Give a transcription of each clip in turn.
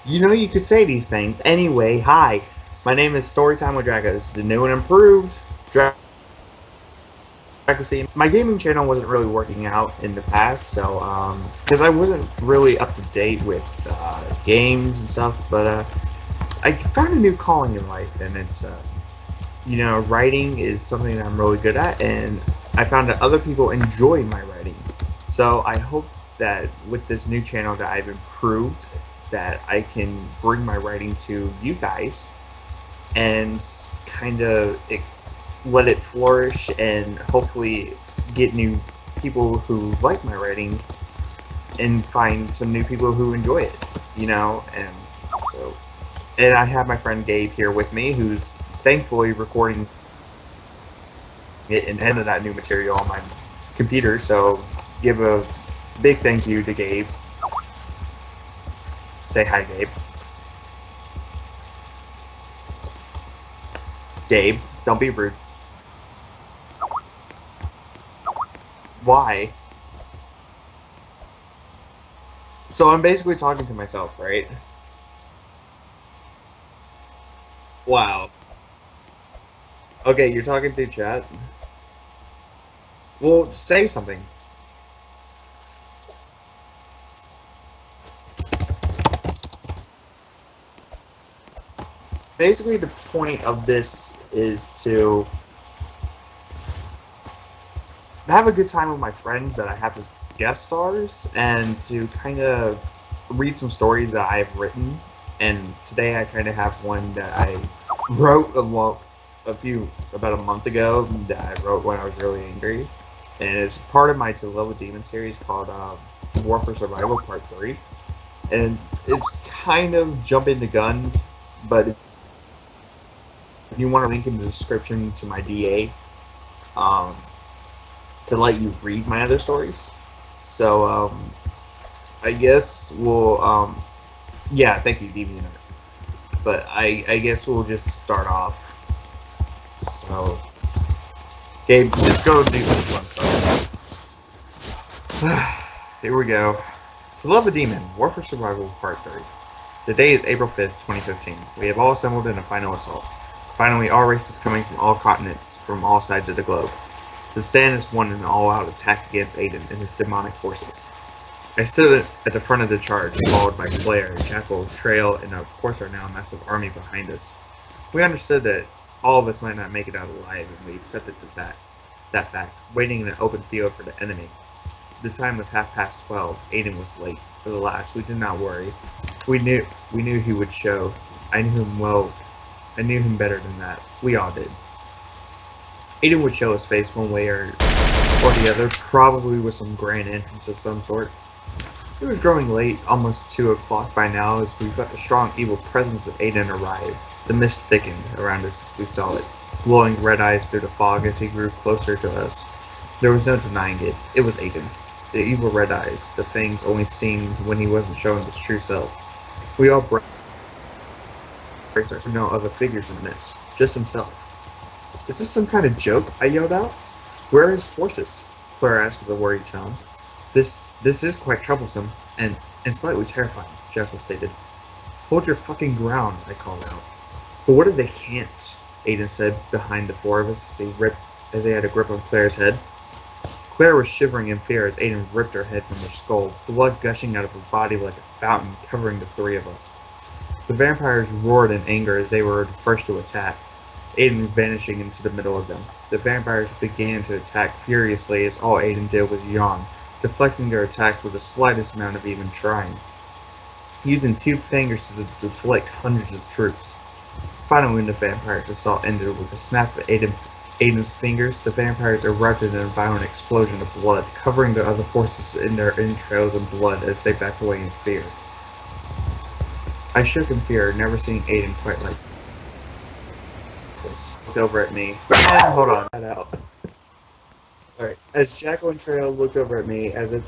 You know you could say these things. Anyway, hi. My name is Storytime with Dragos, the new and improved Dragos team. My gaming channel wasn't really working out in the past, so because I wasn't really up to date with games and stuff, but I found a new calling in life, and it's writing is something that I'm really good at, and I found that other people enjoy my writing. So I hope that with this new channel that I've improved, that I can bring my writing to you guys and kind of let it flourish and hopefully get new people who like my writing and find some new people who enjoy it, and so and I have my friend Gabe here with me who's thankfully recording it and end of that new material on my computer. So give a big thank you to Gabe. Say hi, Gabe. Gabe, don't be rude. Why? So I'm basically talking to myself, right? Wow. Okay, you're talking through chat. Well, say something. Basically, the point of this is to have a good time with my friends that I have as guest stars and to kind of read some stories that I've written. And today I kind of have one that I wrote about a month ago that I wrote when I was really angry. And it's part of my To Love a Demon series called War for Survival Part 3. And it's kind of jumping the gun, but if you want a link in the description to my DA, um, to let you read my other stories. So I guess we'll yeah, thank you, DeviantArt. But I guess we'll just start off. So Gabe, let's go do this one. Here we go. To Love a Demon, War for Survival Part 3. The day is April 5th, 2015. We have all assembled in a final assault. Finally, all races coming from all continents, from all sides of the globe. The stand is one an all-out attack against Aiden and his demonic forces. I stood at the front of the charge, followed by Claire, Jackal, Trail, and of course our now massive army behind us. We understood that all of us might not make it out alive, and we accepted that fact, waiting in an open field for the enemy. The time was 12:30. Aiden was late, but alas, we did not worry. We knew he would show. I knew him well. I knew him better than that. We all did. Aiden would show his face one way or the other, probably with some grand entrance of some sort. It was growing late, almost 2 o'clock by now, as we felt the strong evil presence of Aiden arrive. The mist thickened around us as we saw it, glowing red eyes through the fog as he grew closer to us. There was no denying it. It was Aiden. The evil red eyes, the fangs only seen when he wasn't showing his true self. We all braced ourselves. No other figures in the mist, just himself. Is this some kind of joke? I yelled out. Where are his forces? Claire asked with a worried tone. This is quite troublesome and slightly terrifying, Jekyll stated. Hold your fucking ground, I called out. But what if they can't? Aiden said behind the four of us as he had a grip on Claire's head. Claire was shivering in fear as Aiden ripped her head from her skull, blood gushing out of her body like a fountain, covering the three of us. The vampires roared in anger as they were the first to attack, Aiden vanishing into the middle of them. The vampires began to attack furiously as all Aiden did was yawn, deflecting their attacks with the slightest amount of even trying, using two fingers to deflect hundreds of troops. Finally, when the vampires' assault ended with a snap of Aiden's fingers, the vampires erupted in a violent explosion of blood, covering the other forces in their entrails and blood as they backed away in fear. I shook in fear, never seeing Aiden quite like this. Looked over at me. Hold on. That out. Alright. As Jackal and Trail looked over at me as if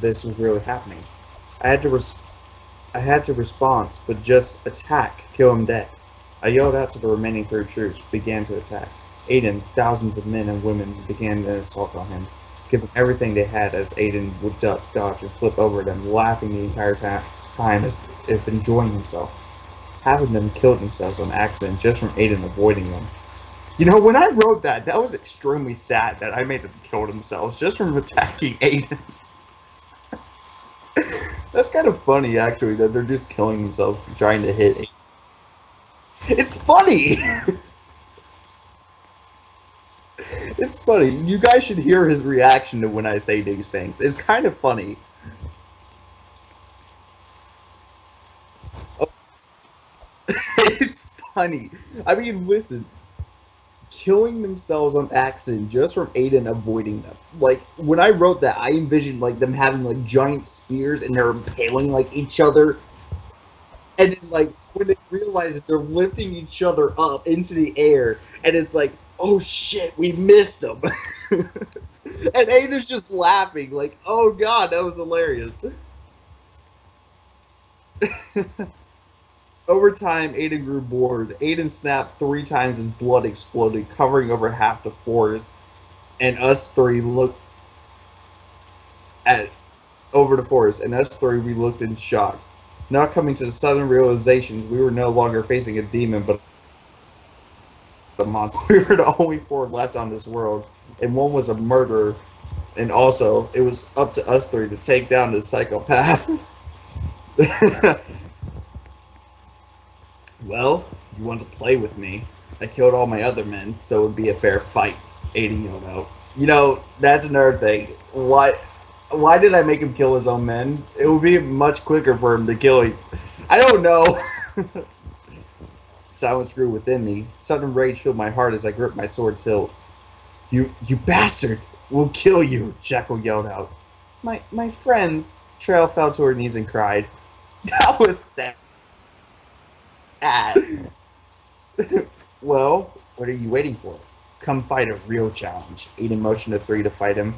this was really happening. I had to respond, but just attack, kill him dead. I yelled out to the remaining three troops, began to attack. Aiden, thousands of men and women began an assault on him, giving everything they had as Aiden would duck, dodge, and flip over them, laughing the entire time time as if enjoying himself. Half of them killed themselves on accident just from Aiden avoiding them. You know, when I wrote that, that was extremely sad that I made them kill themselves just from attacking Aiden. That's kind of funny, actually, that they're just killing themselves for trying to hit Aiden. It's funny! It's funny. You guys should hear his reaction to when I say these things. It's kind of funny. Oh, it's funny. I mean, listen. Killing themselves on accident just from Aiden avoiding them. Like, when I wrote that, I envisioned, like, them having, like, giant spears and they're impaling, like, each other. And then, like, when they realize that they're lifting each other up into the air, and it's like, oh shit, we missed them. And Aiden's just laughing, like, oh god, that was hilarious. Over time, Aiden grew bored. Aiden snapped 3 times as blood exploded, covering over half the forest. And us three looked at over the forest, and us three we looked in shock. Now coming to the sudden realization, we were no longer facing a demon, but a monster. We were the only 4 left on this world, and one was a murderer. And also, it was up to us 3 to take down the psychopath. Well, you want to play with me? I killed all my other men, so it would be a fair fight. Aiden yelled out. You know, that's another thing. Why did I make him kill his own men? It would be much quicker for him to kill him. I don't know. Silence grew within me. Sudden rage filled my heart as I gripped my sword's hilt. You bastard! We'll kill you! Jackal yelled out. My friends. Trail fell to her knees and cried. That was sad. Well, what are you waiting for? Come fight a real challenge. Aiden motioned to 3 to fight him.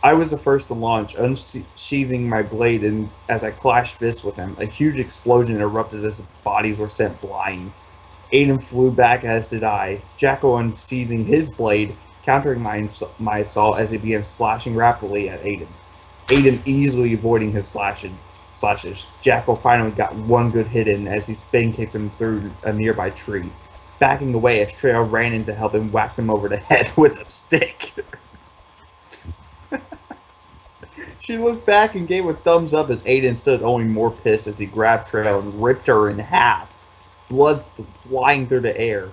I was the first to launch, unsheathing my blade, and as I clashed fists with him, a huge explosion erupted as bodies were sent flying. Aiden flew back, as did I, Jackal unsheathing his blade, countering my assault as he began slashing rapidly at Aiden. Aiden easily avoiding his slashes. Jackal finally got one good hit in as he spin kicked him through a nearby tree, backing away as Trail ran in to help him whack him over the head with a stick. She looked back and gave a thumbs up as Aiden stood only more pissed as he grabbed Trail and ripped her in half, blood flying through the air.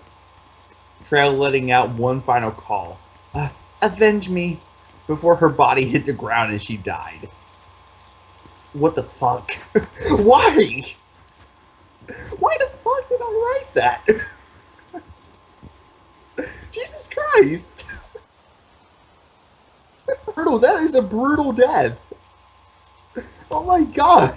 Trail letting out one final call. Avenge me, before her body hit the ground and she died. What the fuck? Why? Why the fuck did I write that? Jesus Christ! Brutal, that is a brutal death. Oh my god.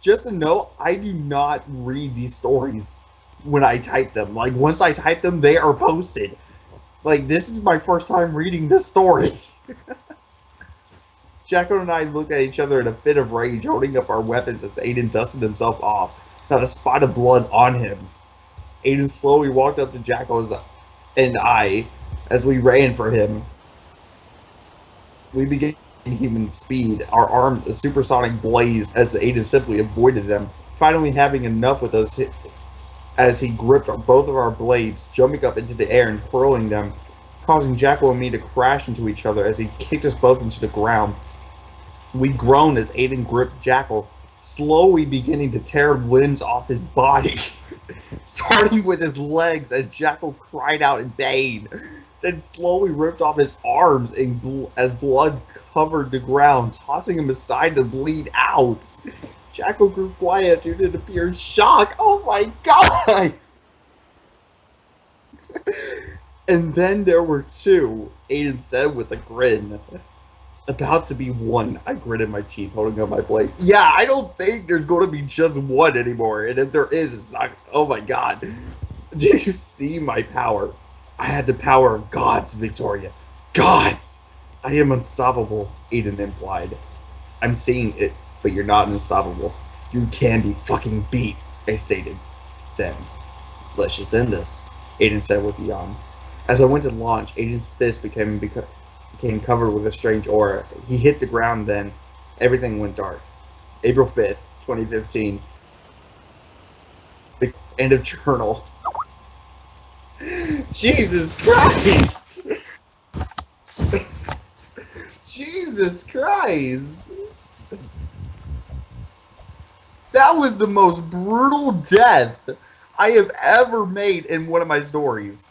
Just a note, I do not read these stories when I type them. Like, once I type them, they are posted. Like, this is my first time reading this story. Jackal and I looked at each other in a fit of rage, holding up our weapons as Aiden dusted himself off, not a spot of blood on him. Aiden slowly walked up to Jackal and I as we ran for him. We began human speed, our arms a supersonic blaze as Aiden simply avoided them, finally having enough with us as he gripped both of our blades, jumping up into the air and twirling them, causing Jackal and me to crash into each other as he kicked us both into the ground. We groaned as Aiden gripped Jackal, slowly beginning to tear limbs off his body, starting with his legs as Jackal cried out in pain, then slowly ripped off his arms as blood covered the ground, tossing him aside to bleed out. Jackal grew quiet due to the pure shock. Oh my god! And then there were 2, Aiden said with a grin. About to be 1, I gritted my teeth, holding up my blade. Yeah, I don't think there's going to be just 1 anymore, and if there is, it's not. Oh my god. Do you see my power? I had the power of gods, Victoria. Gods! I am unstoppable, Aiden implied. I'm seeing it, but you're not unstoppable. You can be fucking beat, I stated. Then, let's just end this, Aiden said with a yawn. As I went to launch, Aiden's fist became covered with a strange aura. He hit the ground then, everything went dark. April 5th, 2015. The end of journal. Jesus Christ! Jesus Christ! That was the most brutal death I have ever made in one of my stories.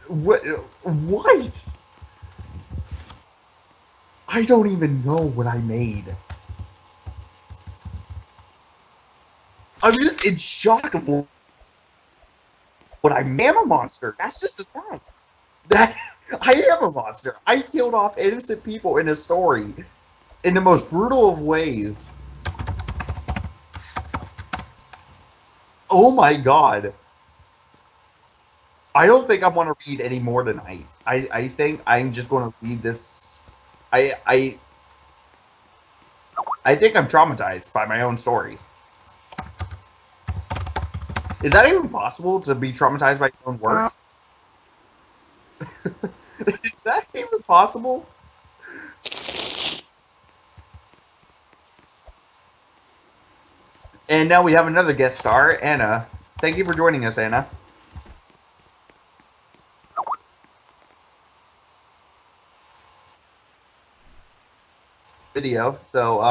What? What? I don't even know what I made. I'm just in shock of what I am a monster. That's just a fact. That I am a monster. I killed off innocent people in a story in the most brutal of ways. Oh my god. I don't think I want to read any more tonight. I think I'm just going to read this. I I I think I'm traumatized by my own story. Is that even possible to be traumatized by your own work? Is that even possible? And now we have another guest star, Anna. Thank you for joining us, Anna. Video. So,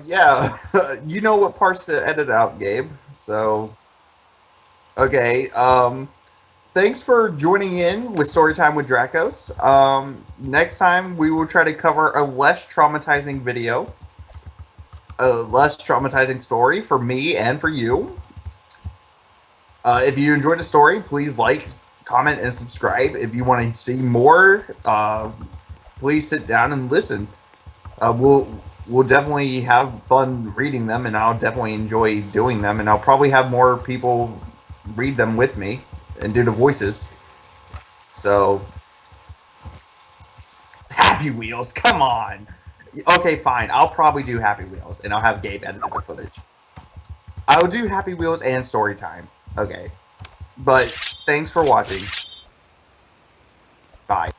yeah, you know what parts to edit out, Gabe. So, okay, thanks for joining in with Storytime with Dracos. Next time we will try to cover a less traumatizing video, a less traumatizing story for me and for you. If you enjoyed the story, please like, comment, and subscribe. If you want to see more, please sit down and listen. We'll definitely have fun reading them, and I'll definitely enjoy doing them, and I'll probably have more people read them with me and do the voices. So, Happy Wheels, come on. Okay, fine. I'll probably do Happy Wheels, and I'll have Gabe edit the footage. I'll do Happy Wheels and story time. Okay. But thanks for watching. Bye.